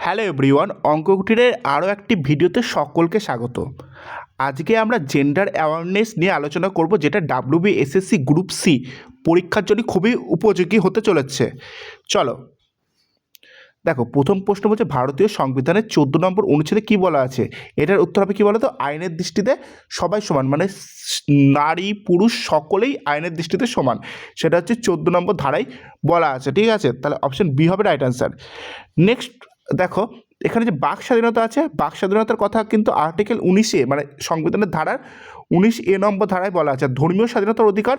Hello everyone, অঙ্ককুটিরের আরও একটি ভিডিওতে সকলকে স্বাগত। আজকে আমরা জেন্ডার অ্যাওয়ারনেস নিয়ে আলোচনা করব, যেটা ডাব্লিউবিএসএসসি গ্রুপ সি পরীক্ষার জন্য খুবই উপযোগী হতে চলেছে। চলো দেখো, প্রথম প্রশ্ন বলছে ভারতীয় সংবিধানের 14 নম্বর অনুচ্ছেদে কী বলা আছে। এটার উত্তর হবে কী বলো তো, আইনের দৃষ্টিতে সবাই সমান, মানে নারী পুরুষ সকলেই আইনের দৃষ্টিতে সমান। সেটা হচ্ছে 14 নম্বর ধারায় বলা আছে, ঠিক আছে। তাহলে অপশন বি হবে রাইট অ্যান্সার। নেক্সট দেখো, এখানে যে বাক স্বাধীনতা আছে, বাক স্বাধীনতার কথা কিন্তু আর্টিকেল 19-এ, মানে সংবিধানের ধারার 19A নম্বর ধারায় বলা আছে। ধর্মীয় স্বাধীনতার অধিকার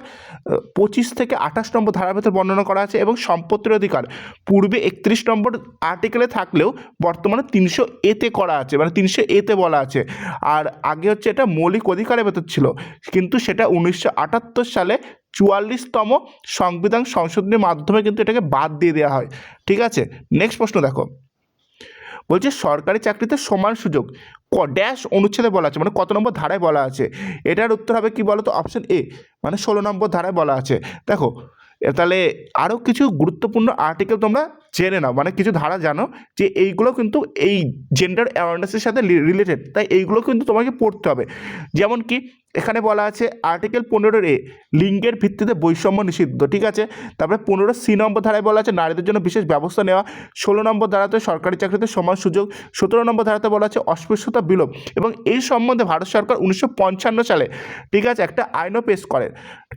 25 থেকে 28 নম্বর ধারার ভেতর বর্ণনা করা আছে, এবং সম্পত্তির অধিকার পূর্বে 31 নম্বর আর্টিকেলে থাকলেও বর্তমানে 300A-তে করা আছে, মানে 300A-তে বলা আছে। আর আগে হচ্ছে এটা মৌলিক অধিকারের ভেতর ছিল, কিন্তু সেটা 1978 সালে 44তম সংবিধান সংশোধনের মাধ্যমে কিন্তু এটাকে বাদ দিয়ে দেওয়া হয়, ঠিক আছে। নেক্সট প্রশ্ন দেখো, বলছে সরকারি চাকরিতে সমান সুযোগ ড্যাশ অনুচ্ছেদে বলা আছে, মানে কত নম্বর ধারায় বলা আছে। এটার উত্তর হবে কি বলো তো, অপশন এ, মানে 16 নম্বর ধারায় বলা আছে। দেখো তাহলে আরও কিছু গুরুত্বপূর্ণ আর্টিকেল তোমরা জেনে নাও, মানে কিছু ধারা জানো যে এইগুলো কিন্তু এই জেন্ডার অ্যাওয়ারনেসের সাথে রিলেটেড, তাই এইগুলো কিন্তু তোমাকে পড়তে হবে। যেমন কি এখানে বলা আছে আর্টিকেল 15A, লিঙ্গের ভিত্তিতে বৈষম্য নিষিদ্ধ, ঠিক আছে। তারপরে 15C নম্বর ধারায় বলা আছে নারীদের জন্য বিশেষ ব্যবস্থা নেওয়া। 16 নম্বর ধারাতে সরকারি চাকরিতে সমান সুযোগ। 17 নম্বর ধারাতে বলা আছে অস্পৃশ্যতা বিলোপ, এবং এই সম্বন্ধে ভারত সরকার 1955 সালে, ঠিক আছে, একটা আইনও পেশ করে।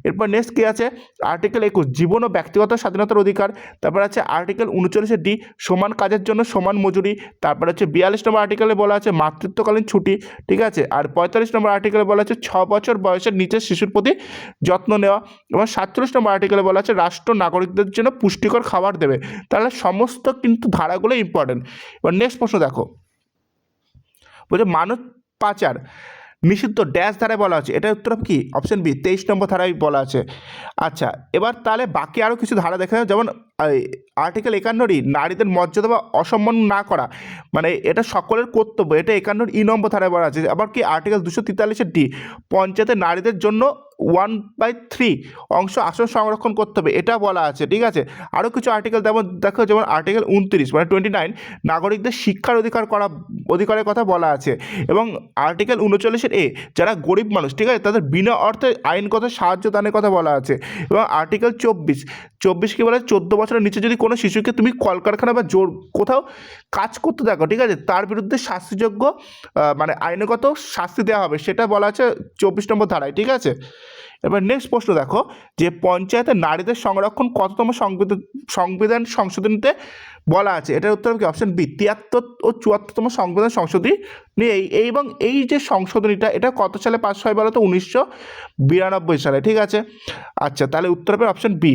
এরপর নেক্সট কী আছে, আর্টিকেল 21, জীবন ও ব্যক্তিগত স্বাধীনতার অধিকার। তারপর আছে আর্টিকেল 39D, সমান কাজের জন্য সমান মজুরি। তারপর হচ্ছে 42 নম্বর আর্টিকেলে বলা আছে মাতৃত্বকালীন ছুটি, ঠিক আছে। আর 45 নম্বর আর্টিকেলে বলা আছে 6 বছর বয়সের নিচের শিশুর প্রতি যত্ন নেওয়া, এবং 47 নম্বর আর্টিকেলে বলা আছে রাষ্ট্র নাগরিকদের জন্য পুষ্টিকর খাবার দেবে। তাহলে সমস্ত কিন্তু ধারাগুলো ইম্পর্টেন্ট। এবার নেক্সট প্রশ্ন দেখো, বলছে মানব পাচার নিষিদ্ধ ড্যাশ ধারায় বলা আছে। এটার উত্তর কি, অপশন বি, 23 নম্বর ধারায় বলা আছে। আচ্ছা, এবার তাহলে বাকি আরও কিছু ধারা দেখা যায়, যেমন আর্টিকেল 51, নারীদের মর্যাদা বা অসম্মান না করা, মানে এটা সকলের কর্তব্য, এটা 51E নম্বর ধারায় বলা আছে। আবার কি আর্টিকেল 243D, পঞ্চায়েতে নারীদের জন্য 1/3 অংশ আসন সংরক্ষণ করতে হবে, এটা বলা আছে, ঠিক আছে। আরও কিছু আর্টিকেল দেখো, যেমন আর্টিকেল 29, মানে 29, নাগরিকদের শিক্ষার অধিকারের কথা বলা আছে। এবং আর্টিকেল 39A, যারা গরিব মানুষ, ঠিক আছে, তাদের বিনা অর্থে আইনগত সাহায্য দানের কথা বলা আছে। এবং আর্টিকেল 24 কি বলে, 14 বছরের নিচে যদি কোনো শিশুকে তুমি কলকারখানা বা জোর কোথাও কাজ করতে দেখো, ঠিক আছে, তার বিরুদ্ধে শাস্তিযোগ্য, মানে আইনগত শাস্তি দেওয়া হবে, সেটা বলা আছে 24 নম্বর ধারায়, ঠিক আছে। এবার নেক্সট প্রশ্ন দেখো, যে পঞ্চায়েতে নারীদের সংরক্ষণ কততম সংবিধান সংশোধনীতে বলা আছে। এটার উত্তর কি, অপশন বি, 73 ও 74তম সংবিধান সংশোধনী নিয়ে এবং এই যে সংশোধনীটা, এটা কত সালে পাস হয় বলো তো, 1992 সালে, ঠিক আছে। আচ্ছা, তাহলে উত্তর হবে অপশন বি।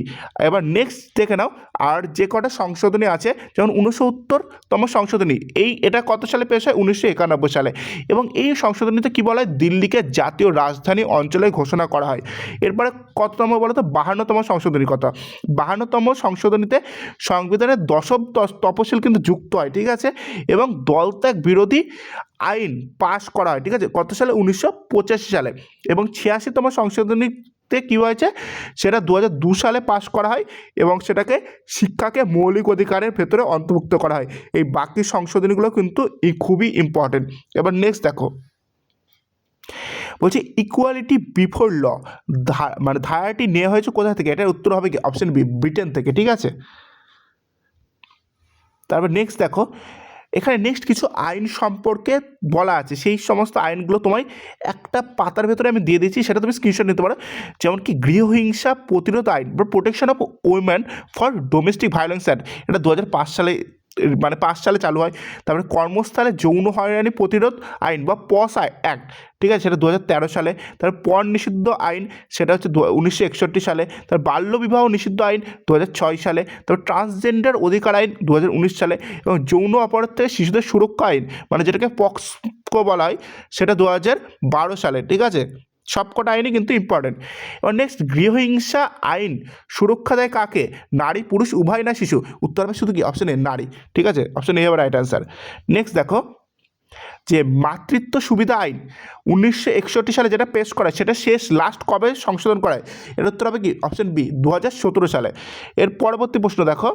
এবার নেক্সট দেখে নাও, আর যে কটা সংশোধনী আছে, যেমন 69তম সংশোধনী, এটা কত সালে পেশ হয়, 1991 সালে। এবং এই সংশোধনীতে কী বলা হয়, দিল্লিকে জাতীয় রাজধানী অঞ্চলে ঘোষণা করা হয়। এরপরে কততম বলো তো, 52তম সংশোধনী কথা। 52তম সংশোধনীতে সংবিধানের 10ম তফসিল কিন্তু যুক্ত হয়, ঠিক আছে। এবং দলত্যাগ বিরোধী আইন পাশ করা হয়, ঠিক আছে, কত সালে, 1985 সালে। এবং 86তম সংশোধনীতে কী হয়েছে, সেটা 2002 সালে পাশ করা হয়, এবং সেটাকে শিক্ষাকে মৌলিক অধিকারের ভেতরে অন্তর্ভুক্ত করা হয়। এই বাকি সংশোধনীগুলো কিন্তু খুবই ইম্পর্টেন্ট। এবার নেক্সট দেখো, বলছে ইকুয়ালিটি বিফোর ল, মানে ধারাটি নেওয়া হয়েছে কোথা থেকে। এটার উত্তর হবে কি, অপশন বি, ব্রিটেন থেকে, ঠিক আছে। তারপর নেক্সট দেখো, এখানে নেক্সট কিছু আইন সম্পর্কে বলা আছে, সেই সমস্ত আইনগুলো তোমায় একটা পাতার ভেতরে আমি দিয়ে দিচ্ছি, সেটা তুমি স্ক্রিনশট নিতে পারো। যেমন কি গৃহহিংসা প্রতিরোধ আইন বা protection of women for domestic violence act, এটা 2005 সালে, মানে 5 সালে চালু হয়। তারপরে কর্মস্থলে যৌন হয়রানি প্রতিরোধ আইন বা পস অ্যাক্ট, ঠিক আছে, সেটা 2013 সালে। তারপর পণ নিষিদ্ধ আইন, সেটা হচ্ছে 1961 সালে। তারপর বাল্যবিবাহ নিষিদ্ধ আইন 2006 সালে। তারপর ট্রান্সজেন্ডার অধিকার আইন 2019 সালে। এবং যৌন অপরাধ থেকে শিশুদের সুরক্ষা আইন, মানে যেটাকে পক্সকো বলা হয়, সেটা 2012 সালে, ঠিক আছে। সবকটা আইনই কিন্তু ইম্পর্টেন্ট। এবার নেক্সট, গৃহহিংসা আইন সুরক্ষা দেয় কাকে, নারী পুরুষ উভয় না শিশু। উত্তর হবে শুধু কি, অপশন এ, নারী, ঠিক আছে, অপশন এ হবে রাইট অ্যান্সার। নেক্সট দেখো, যে মাতৃত্ব সুবিধা আইন 1961 সালে যেটা পেশ করা, সেটা লাস্ট কবে সংশোধন করায়। এর উত্তর হবে কি, অপশন বি, 2017 সালে। এর পরবর্তী প্রশ্ন দেখো,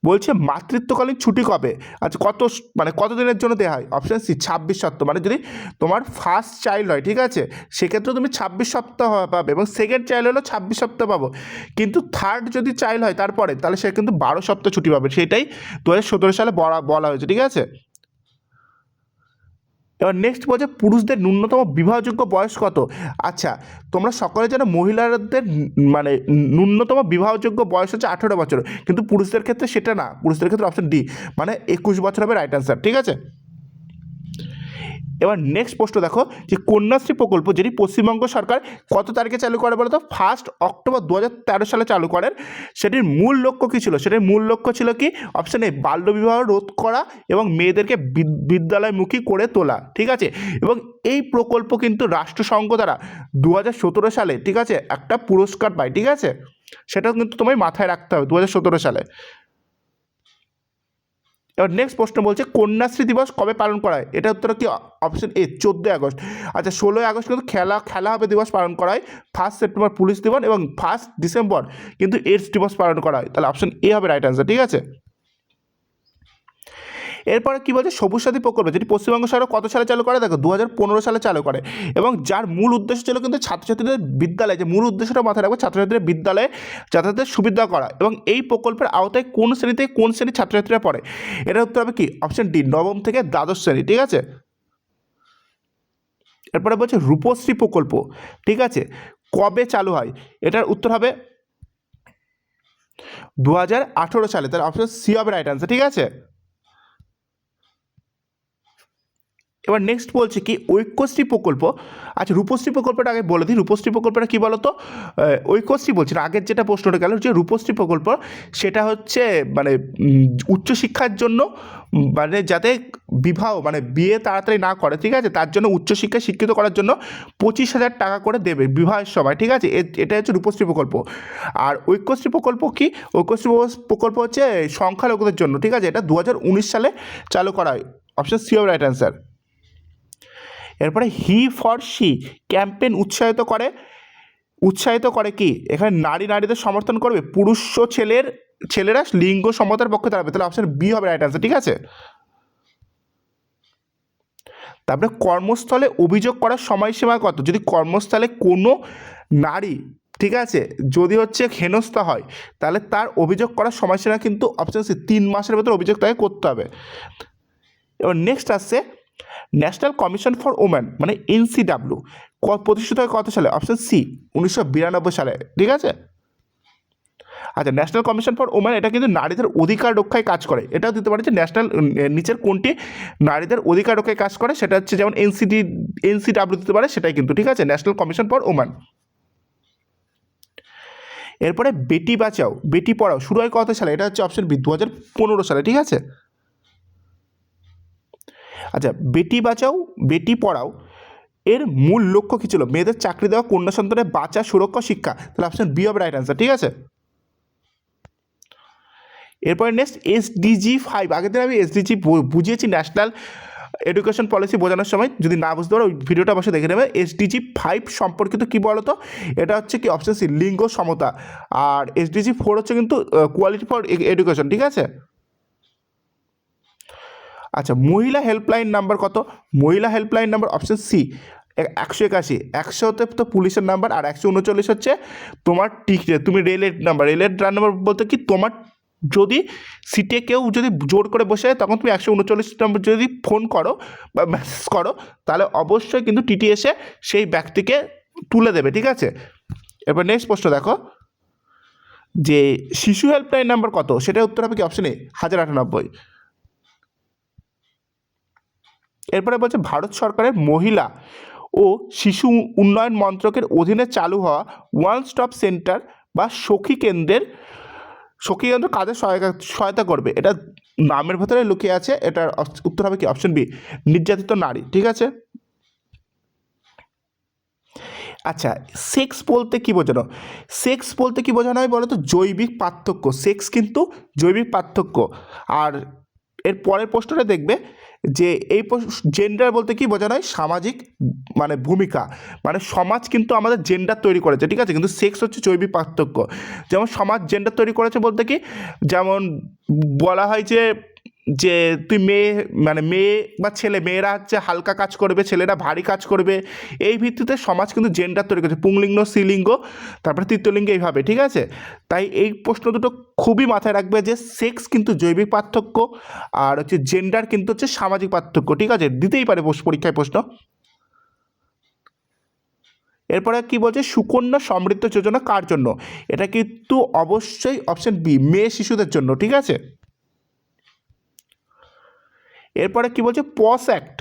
বলছে মাতৃত্বকালীন ছুটি কবে? আচ্ছা কত দিনের জন্য দেওয়া হয়? অপশান সি 26 সপ্তাহ। মানে যদি তোমার ফার্স্ট চাইল্ড হয়, ঠিক আছে, সেক্ষেত্রে তুমি 26 সপ্তাহ পাবে এবং সেকেন্ড চাইল্ড হলো 26 সপ্তাহ পাবো। কিন্তু থার্ড যদি চাইল্ড হয় তারপরে, তাহলে সে কিন্তু 12 সপ্তাহ ছুটি পাবে। সেটাই 2017 সালে বলা হয়েছে, ঠিক আছে। এবার নেক্সট বলছে পুরুষদের ন্যূনতম বিবাহযোগ্য বয়স কত? আচ্ছা, তোমরা সকলে জানো মহিলাদের মানে ন্যূনতম বিবাহযোগ্য বয়স হচ্ছে 18 বছর, কিন্তু পুরুষদের ক্ষেত্রে সেটা না। পুরুষদের ক্ষেত্রে অপশন ডি, মানে 21 বছর হবে রাইট অ্যান্সার, ঠিক আছে। এবার নেক্সট প্রশ্ন দেখো যে কন্যাশ্রী প্রকল্প যেটি পশ্চিমবঙ্গ সরকার কত তারিখে চালু করে বলো তো? 1 অক্টোবর 2013 সালে চালু করেন। সেটির মূল লক্ষ্য কী ছিল? সেটির মূল লক্ষ্য ছিল কি? অপশন এ বাল্যবিবাহ রোধ করা এবং মেয়েদেরকে বিদ্যালয়মুখী করে তোলা, ঠিক আছে। এবং এই প্রকল্প কিন্তু রাষ্ট্রসংঘ দ্বারা 2017 সালে, ঠিক আছে, একটা পুরস্কার পায়, ঠিক আছে। সেটাও কিন্তু তোমায় মাথায় রাখতে হবে, 2017 সালে। এবার নেক্সট প্রশ্ন বলছে কন্যাশ্রী দিবস কবে পালন করা হয়? এটা উত্তর কি? Option A 14 August. আচ্ছা, 16 আগস্ট কিন্তু খেলা হবে দিবস পালন করা হয়। 1 সেপ্টেম্বর পুলিশ দিবস এবং 1 ডিসেম্বর কিন্তু এইডস দিবস পালন করা হয়। তাহলে অপশন এ হবে রাইট অ্যান্সার, ঠিক আছে। এরপরে কী বলছে সবুজ সাথী প্রকল্প যেটি পশ্চিমবঙ্গ সরকার কত সালে চালু করে? দেখো 2015 সালে চালু করে এবং যার মূল উদ্দেশ্য ছিল কিন্তু ছাত্রছাত্রীদের বিদ্যালয়ে, যে মূল উদ্দেশ্যটা মাথায় রাখবো, ছাত্রছাত্রীদের বিদ্যালয়ে যাতায়াতের সুবিধা করা। এবং এই প্রকল্পের আওতায় কোন শ্রেণীর ছাত্রছাত্রীরা পড়ে? এটা উত্তর হবে কি? অপশন ডি, নবম থেকে দ্বাদশ শ্রেণী, ঠিক আছে। এরপরে বলছে রূপশ্রী প্রকল্প, ঠিক আছে, কবে চালু হয়? এটার উত্তর হবে 2018 সালে। তাহলে অপশন সি হবে রাইট অ্যান্সার, ঠিক আছে। এবার নেক্সট বলছে কি ঐক্যশ্রী প্রকল্প। আচ্ছা, রূপশ্রী প্রকল্পটা আগে বলে দিই। রূপশ্রী প্রকল্পটা কী বলো তো? ঐক্যশ্রী বলছি না, আগের যেটা প্রশ্নটা গেল, যে রূপশ্রী প্রকল্প সেটা হচ্ছে মানে উচ্চশিক্ষার জন্য, মানে যাতে বিয়ে তাড়াতাড়ি না করে, ঠিক আছে, তার জন্য উচ্চশিক্ষায় শিক্ষিত করার জন্য 25,000 টাকা করে দেবে বিবাহের সময়, ঠিক আছে। এটা হচ্ছে রূপশ্রী প্রকল্প। আর ঐক্যশ্রী প্রকল্প কি? ঐক্যশ্রী প্রকল্প হচ্ছে সংখ্যালঘুদের জন্য, ঠিক আছে। এটা 2019 সালে চালু করা হয়। অপশন সি হবে রাইট অ্যান্সার। এরপরে হি ফর শি ক্যাম্পেইন উৎসাহিত করে কি? এখানে নারীদের সমর্থন করবে, পুরুষ ও ছেলেরা লিঙ্গ সমতার পক্ষে দাঁড়াবে। তাহলে অপশন বি হবে রাইট অ্যান্সার, ঠিক আছে। তারপরে কর্মস্থলে অভিযোগ করার সময়সীমা কত? যদি কর্মস্থলে কোনো নারী, ঠিক আছে, যদি হচ্ছে হেনস্থা হয়, তাহলে তার অভিযোগ করার সময়সীমা কিন্তু অপশন সি 3 মাসের ভেতর অভিযোগ তাকে করতে হবে। এবার নেক্সট আসছে ন্যাশনাল কমিশন ফর ওমেন, মানে NCW প্রতিষ্ঠিত হয় কত সালে? অপশন সি 1992 সালে, ঠিক আছে। আচ্ছা, ন্যাশনাল কমিশন ফর ওমেন এটা কিন্তু নারীদের অধিকার রক্ষায় কাজ করে। এটাও দিতে পারে যে ন্যাশনাল নিচের কোনটি নারীদের অধিকার রক্ষায় কাজ করে, সেটা হচ্ছে যেমন NCW দিতে পারে, সেটাই কিন্তু, ঠিক আছে, ন্যাশনাল কমিশন ফর ওমেন। এরপরে বেটি বাঁচাও বেটি পড়াও শুরু হয় কত সালে? এটা হচ্ছে অপশন বি 2015 সালে, ঠিক আছে। আচ্ছা, বেটি বাঁচাও বেটি পড়াও এর মূল লক্ষ্য কী ছিল? মেয়েদের চাকরি দেওয়া, কন্যা সন্তানের বাঁচা, সুরক্ষা, শিক্ষা। তাহলে অপশন বি হবে রাইট অ্যান্সার, ঠিক আছে। এরপরে নেক্সট SDG 5। আগের দিন আমি SDG বুঝিয়েছি, ন্যাশনাল এডুকেশন পলিসি বোঝানোর সময়। যদি না বুঝতে পারো ওই ভিডিওটা অবশ্যই দেখে নেবে। SDG 5 সম্পর্কিত কী বলো তো? এটা হচ্ছে কি? অপশন সি লিঙ্গ সমতা। আর SDG 4 হচ্ছে কিন্তু কোয়ালিটি ফর এডুকেশন, ঠিক আছে। আচ্ছা, মহিলা হেল্পলাইন নাম্বার কত? মহিলা হেল্পলাইন নাম্বার অপশন সি 181। 100তে তো পুলিশের নাম্বার, আর 139 হচ্ছে তোমার তুমি রেলের নাম্বার বলতে কি তোমার যদি সিটে কেউ যদি জোর করে বসে যায়, তখন তুমি 139 নম্বর যদি ফোন করো বা মেসেজ করো, তাহলে অবশ্যই কিন্তু টিটি এসে সেই ব্যক্তিকে তুলে দেবে, ঠিক আছে। এবার নেক্সট প্রশ্ন দেখো যে শিশু হেল্পলাইন নাম্বার কত? সেটা উত্তর হবে কি? Option A 1098। এরপরে বলছে ভারত সরকারের মহিলা ও শিশু উন্নয়ন মন্ত্রকের অধীনে চালু হওয়া ওয়ান স্টপ সেন্টার বা সখী কেন্দ্র কাজে সহায়তা করবে। এটা নামের ভেতরে লুকিয়ে আছে। এটার উত্তর হবে কি? অপশন বি নির্যাতিত নারী, ঠিক আছে। আচ্ছা, সেক্স বলতে কী বোঝানো? সেক্স বলতে কী বোঝানো হয় বলো তো? জৈবিক পার্থক্য। সেক্স কিন্তু জৈবিক পার্থক্য। আর এর পরের প্রশ্নটা দেখবে যে এই জেন্ডার বলতে কি বোঝানো হয়, সামাজিক মানে ভূমিকা, মানে সমাজ কিন্তু আমাদের জেন্ডার তৈরি করেছে, ঠিক আছে, কিন্তু সেক্স হচ্ছে জৈবিক পার্থক্য। যেমন সমাজ জেন্ডার তৈরি করেছে বলতে কি, যেমন বলা হয় যে যে তুই মেয়ে, মানে মেয়ে বা ছেলে, মেয়েরা হচ্ছে হালকা কাজ করবে, ছেলেরা ভারী কাজ করবে, এই ভিত্তিতে সমাজ কিন্তু জেন্ডার তৈরি করেছে, পুংলিঙ্গ, স্ত্রীলিঙ্গ, তারপরে তৃতীয়লিঙ্গ, এইভাবে, ঠিক আছে। তাই এই প্রশ্ন দুটো খুবই মাথায় রাখবে যে সেক্স কিন্তু জৈবিক পার্থক্য, আর হচ্ছে জেন্ডার কিন্তু হচ্ছে সামাজিক পার্থক্য, ঠিক আছে, দিতেই পারে পরীক্ষায় প্রশ্ন। এরপরে কি বলছে, সুকন্যা সমৃদ্ধ যোজনা কার জন্য? এটা কিন্তু অবশ্যই অপশন বি, মেয়ে শিশুদের জন্য, ঠিক আছে। এরপরে কি বলছে, পস অ্যাক্ট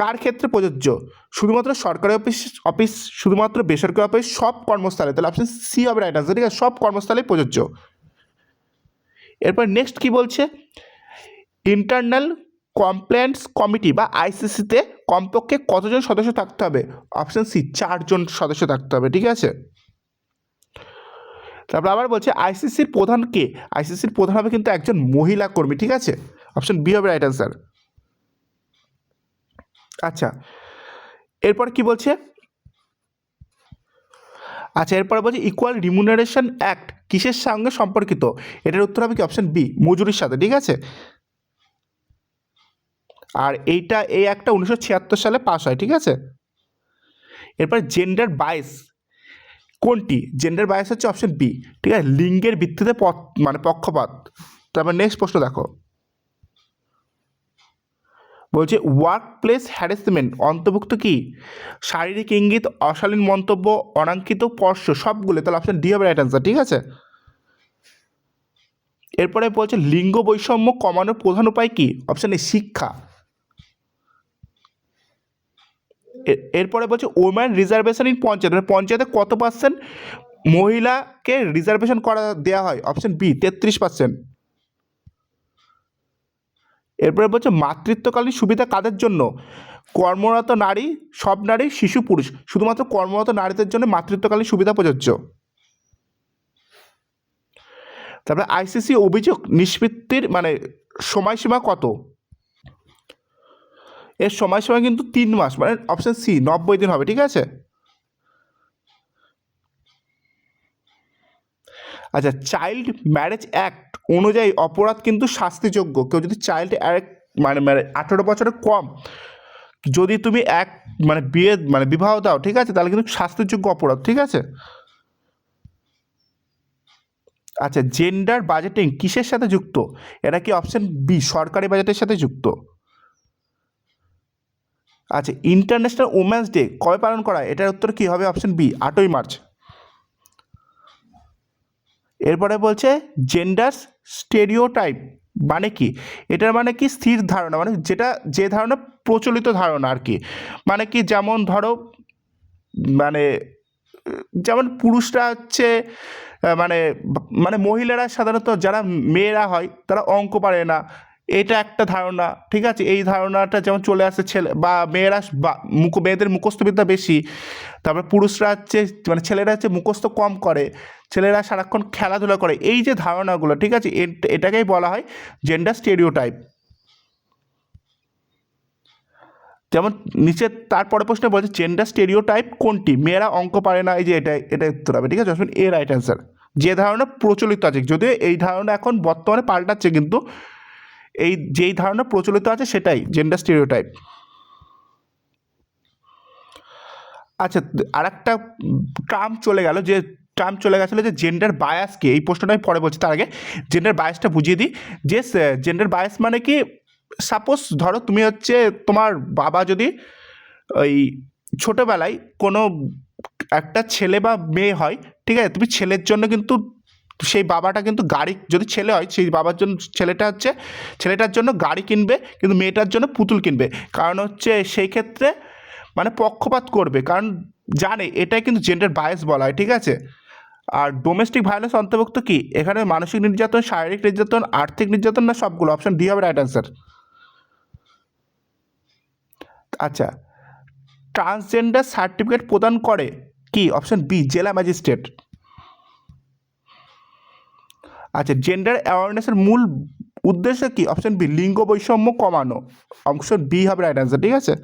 কার ক্ষেত্রে প্রযোজ্য? শুধুমাত্র সরকারি অফিস, শুধুমাত্র বেসরকারি অফিস, সব কর্মস্থলে? তাহলে অপশন সি হবে রাইট আনসার, ঠিক আছে, সব কর্মস্থলেই প্রযোজ্য। এরপর নেক্সট কি বলছে, ইন্টারনাল কমপ্লেন্টস কমিটি বা আইসিসিতে কমপক্ষে কতজন সদস্য থাকতে হবে? অপশন সি, 4 জন সদস্য থাকতে হবে, ঠিক আছে। তারপর আবার বলছে আইসিসির প্রধান কে? আইসিসির প্রধান হবে কিন্তু একজন মহিলা কর্মী, ঠিক আছে, অপশন বি হবে রাইট আনসার। আচ্ছা, এরপর কি বলছে, আচ্ছা এরপরে বলছে ইকুয়াল রিমুনারেশন অ্যাক্ট কিসের সঙ্গে সম্পর্কিত? এটার উত্তর হবে কি, অপশন বি, মজুরির সাথে, ঠিক আছে। আর এই অ্যাক্টটা 1976 সালে পাস হয়, ঠিক আছে। এরপর জেন্ডার বায়াস কোনটি? জেন্ডার বায়াস হচ্ছে অপশন বি, ঠিক আছে, লিঙ্গের ভিত্তিতে মানে পক্ষপাত। তারপর নেক্সট প্রশ্ন দেখো, বলছে ওয়ার্ক প্লেস হ্যারাসমেন্ট অন্তর্ভুক্ত কি? শারীরিক ইঙ্গিত, অশালীন মন্তব্য, অনাঙ্কিত স্পর্শ, সবগুলো? তাহলে অপশন ডি হবে রাইট আনসার, ঠিক আছে। এরপরে বলছে লিঙ্গ বৈষম্য কমানোর প্রধান উপায় কি? অপশন এ, শিক্ষা। এরপরে বলছে ওম্যান রিজার্ভেশন ইন পঞ্চায়েত, মানে পঞ্চায়েতে কত পার্সেন্ট মহিলাকে রিজার্ভেশন করা দেওয়া হয়? Option B, 33%। এরপরে বলছে মাতৃত্বকালীন সুবিধা কাদের জন্য? কর্মরত নারী, সব নারী, শিশু, পুরুষ? শুধুমাত্র কর্মরত নারীদের জন্য মাতৃত্বকালীন সুবিধা প্রযোজ্য। তারপরে আইসিসি অভিযোগ নিষ্পত্তির মানে সময়সীমা কত? এর সময়সীমা কিন্তু 3 মাস, মানে অপশন সি, 90 দিন হবে, ঠিক আছে। আচ্ছা, চাইল্ড ম্যারেজ অ্যাক্ট অনুযায়ী অপরাধ কিন্তু শাস্তিযোগ্য। কেউ যদি চাইল্ড অ্যাক্ট মানে 18 বছরের কম যদি তুমি বিবাহ দাও, ঠিক আছে, তাহলে কিন্তু শাস্তিযোগ্য অপরাধ, ঠিক আছে। আচ্ছা, জেন্ডার বাজেটিং কিসের সাথে যুক্ত? এটা কি অপশন বি, সরকারি বাজেটের সাথে যুক্ত। আচ্ছা, ইন্টারন্যাশনাল ওমেন্স ডে কবে পালন করা হয়? এটার উত্তর কি হবে? অপশন বি, 8ই মার্চ। এরপরে বলছে জেন্ডার স্টেরিওটাইপ মানে কি? এটার মানে কি স্থির ধারণা, মানে যে ধারণা প্রচলিত ধারণা আর কি। মানে কি, যেমন ধরো মানে যেমন পুরুষরা হচ্ছে মানে মানে মহিলারা সাধারণত যারা মেয়েরা হয় তারা অঙ্ক পারে না, এটা একটা ধারণা, ঠিক আছে। এই ধারণাটা যেমন চলে আসে ছেলে বা মেয়েরা মেয়েদের মুখস্থবিদ্যা বেশি, তারপরে পুরুষরা হচ্ছে মানে ছেলেরা হচ্ছে মুখস্থ কম করে, ছেলেরা সারাক্ষণ খেলাধুলা করে, এই যে ধারণাগুলো, ঠিক আছে, এটাকেই বলা হয় জেন্ডার স্টেরিওটাইপ। যেমন নিচে তারপরে প্রশ্নে বলছে জেন্ডার স্টেরিওটাইপ কোনটি? মেয়েরা অঙ্ক পারে না, এই যে এটা উত্তর হবে, ঠিক আছে, অপশন এ রাইট অ্যান্সার। যে ধারণা প্রচলিত আছে, যদিও এই ধারণা এখন বর্তমানে পাল্টাচ্ছে, কিন্তু যেই ধারণা প্রচলিত আছে সেটাই জেন্ডার স্টেরিওটাইপ। আচ্ছা, আর একটা টার্ম চলে গেল, যে টার্ম চলে গেছিলো যে জেন্ডার বায়াসকে, এই প্রশ্নটা আমি পরে বলছি, তার আগে জেন্ডার বায়াসটা বুঝিয়ে দিই। যে জেন্ডার বায়াস মানে কি, সাপোজ ধরো তুমি হচ্ছে তোমার বাবা যদি ওই ছোটোবেলায় কোনো একটা ছেলে বা মেয়ে হয়, ঠিক আছে, তুমি ছেলের জন্য কিন্তু সেই বাবাটা কিন্তু গাড়ি, যদি ছেলে হয় সেই বাবার জন্য ছেলেটার জন্য গাড়ি কিনবে, কিন্তু মেয়েটার জন্য পুতুল কিনবে, কারণ হচ্ছে সেই ক্ষেত্রে মানে পক্ষপাত করবে, কারণ জানে এটাই কিন্তু জেন্ডার বায়াস বলা হয়, ঠিক আছে। আর ডোমেস্টিক ভায়োলেন্স অন্তর্ভুক্ত কি? এখানে মানসিক নির্যাতন, শারীরিক নির্যাতন, আর্থিক নির্যাতন, না সবগুলো? অপশন ডি হবে রাইট অ্যান্সার। আচ্ছা, ট্রান্সজেন্ডার সার্টিফিকেট প্রদান করে কি? অপশন বি, জেলা ম্যাজিস্ট্রেট। আচ্ছা, জেন্ডার অ্যাওয়ারনেসের মূল উদ্দেশ্য কি? অপশন বি লিঙ্গ বৈষম্য কমানো। অপশন বি হবে রাইট অ্যান্সার, ঠিক আছে।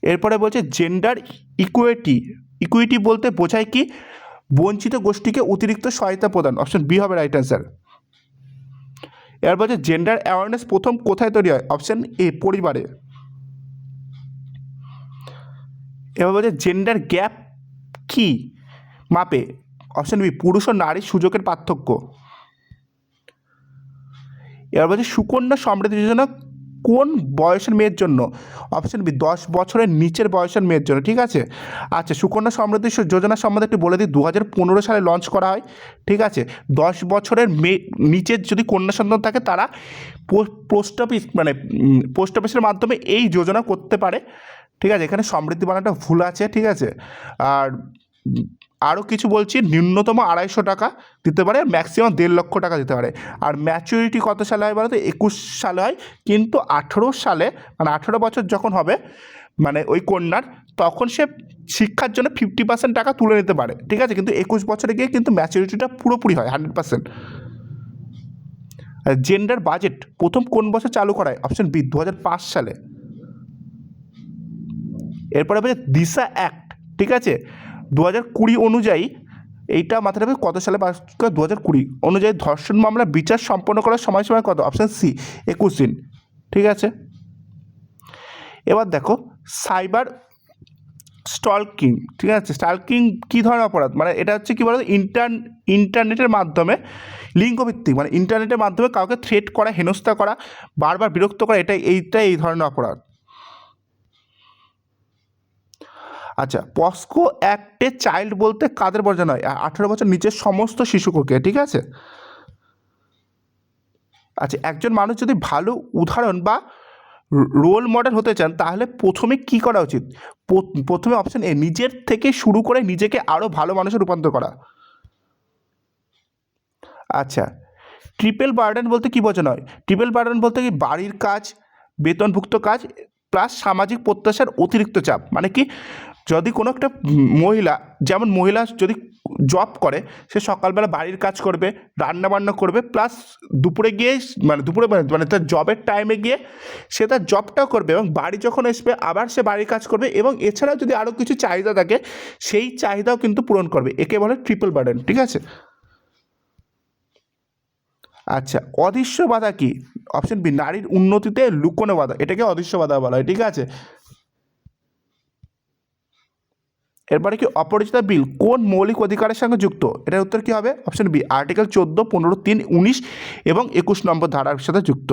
এরপরে বলছে জেন্ডার ইকুইটি। ইকুইটি বলতে বোঝায় কি? বঞ্চিত গোষ্ঠীকে অতিরিক্ত সহায়তা প্রদান। অপশন বি হবে রাইট অ্যান্সার। এবার বলছে জেন্ডার অ্যাওয়ারনেস প্রথম কোথায় তৈরি হয়? অপশন এ পরিবারে। এবার বলছে জেন্ডার গ্যাপ কি মাপে? অপশন বি পুরুষ ও নারীর সুযোগের পার্থক্য। এবার বলছে সুকন্যা সমৃদ্ধি যোজনা কোন বয়সের মেয়ের জন্য? অপশন বি 10 বছরের নিচের বয়সের মেয়ের জন্য, ঠিক আছে। আচ্ছা, সুকন্যা সমৃদ্ধি যোজনা সম্বন্ধে একটু বলে দিই। 2015 সালে লঞ্চ করা হয়, ঠিক আছে। 10 বছরের নিচের যদি কন্যা সন্তান থাকে তারা পোস্ট অফিস পোস্ট অফিসের মাধ্যমে এই যোজনা করতে পারে, ঠিক আছে। এখানে সমৃদ্ধি বানানটা ভুল আছে, ঠিক আছে। আর আরও কিছু বলছি, ন্যূনতম 250 টাকা দিতে পারে, ম্যাক্সিমাম 1.5 লক্ষ টাকা দিতে পারে। আর ম্যাচুরিটি কত সালে হয় বলো তো? 21 সালে হয়, কিন্তু 18 সালে 18 বছর যখন হবে ওই কন্যার, তখন সে শিক্ষার জন্য 50% টাকা তুলে নিতে পারে, ঠিক আছে। কিন্তু 21 বছরে গিয়ে কিন্তু ম্যাচুরিটিটা পুরোপুরি হয় 100%। জেন্ডার বাজেট প্রথম কোন বছর চালু করা হয়? অপশন বি 2005 সালে। এরপরে বলছে দিশা অ্যাক্ট, ঠিক আছে, 2020 অনুযায়ী, এইটা মাথায় রাখবে কত সালে পাস করে? 2020 অনুযায়ী ধর্ষণ মামলা বিচার সম্পন্ন করার সময়সীমা কত? অপশান সি 21 দিন, ঠিক আছে। এবার দেখো সাইবার স্টলকিং, ঠিক আছে। স্টলকিং কী ধরনের অপরাধ? এটা হচ্ছে কী বলতো? ইন্টারনেটের মাধ্যমে লিঙ্গভিত্তিক, ইন্টারনেটের মাধ্যমে কাউকে থ্রেট করা, হেনস্থা করা, বারবার বিরক্ত করা, এই ধরনের অপরাধ। আচ্ছা, পস্কো অ্যাক্টে চাইল্ড বলতে কাদের বোঝানো হয়? 18 বছর নিচের সমস্ত শিশুকে, ঠিক আছে। আচ্ছা, একজন মানুষ যদি ভালো উদাহরণ বা রোল মডেল হতে চান তাহলে প্রথমে কি করা উচিত? প্রথমে অপশন এ নিজের থেকে শুরু করে নিজেকে আরও ভালো মানুষে রূপান্তর করা। আচ্ছা, ট্রিপল বার্ডেন বলতে কী বোঝানো হয়? ট্রিপল বার্ডেন বলতে কি বাড়ির কাজ, বেতনভুক্ত কাজ প্লাস সামাজিক প্রত্যাশার অতিরিক্ত চাপ। কি, যদি কোনো একটা মহিলা, যেমন মহিলা যদি জব করে, সে সকালবেলা বাড়ির কাজ করবে, রান্নাবান্না করবে, প্লাস দুপুরে গিয়ে দুপুরে তার জবের টাইমে গিয়ে সে তার জবটাও করবে, এবং বাড়ি যখন আসবে আবার সে বাড়ির কাজ করবে, এবং এছাড়াও যদি আরও কিছু চাহিদা থাকে সেই চাহিদাও কিন্তু পূরণ করবে। একে বলে ট্রিপল বার্ডেন, ঠিক আছে। আচ্ছা, অদৃশ্য বাধা কি? অপশন বি নারীর উন্নতিতে লুকোনো বাধা, এটাকে অদৃশ্য বাধা বলা হয়, ঠিক আছে। এরপরে কি অপরিচিত বিল কোন মৌলিক অধিকারের সঙ্গে যুক্ত? এটার উত্তর কী হবে? অপশন বি আর্টিকেল 14, 15, 3, 19 এবং 21 নম্বর ধারার সাথে যুক্ত।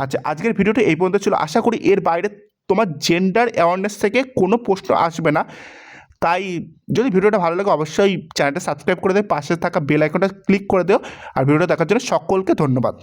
আচ্ছা, আজকের ভিডিওটি এই পর্যন্ত ছিল। আশা করি এর বাইরে তোমার জেন্ডার অ্যাওয়ারনেস থেকে কোনো প্রশ্ন আসবে না। তাই যদি ভিডিওটা ভালো লাগে অবশ্যই চ্যানেলটা সাবস্ক্রাইব করে দেও, পাশে থাকা বেল আইকনটা ক্লিক করে দেও। আর ভিডিওটা দেখার জন্য সকলকে ধন্যবাদ।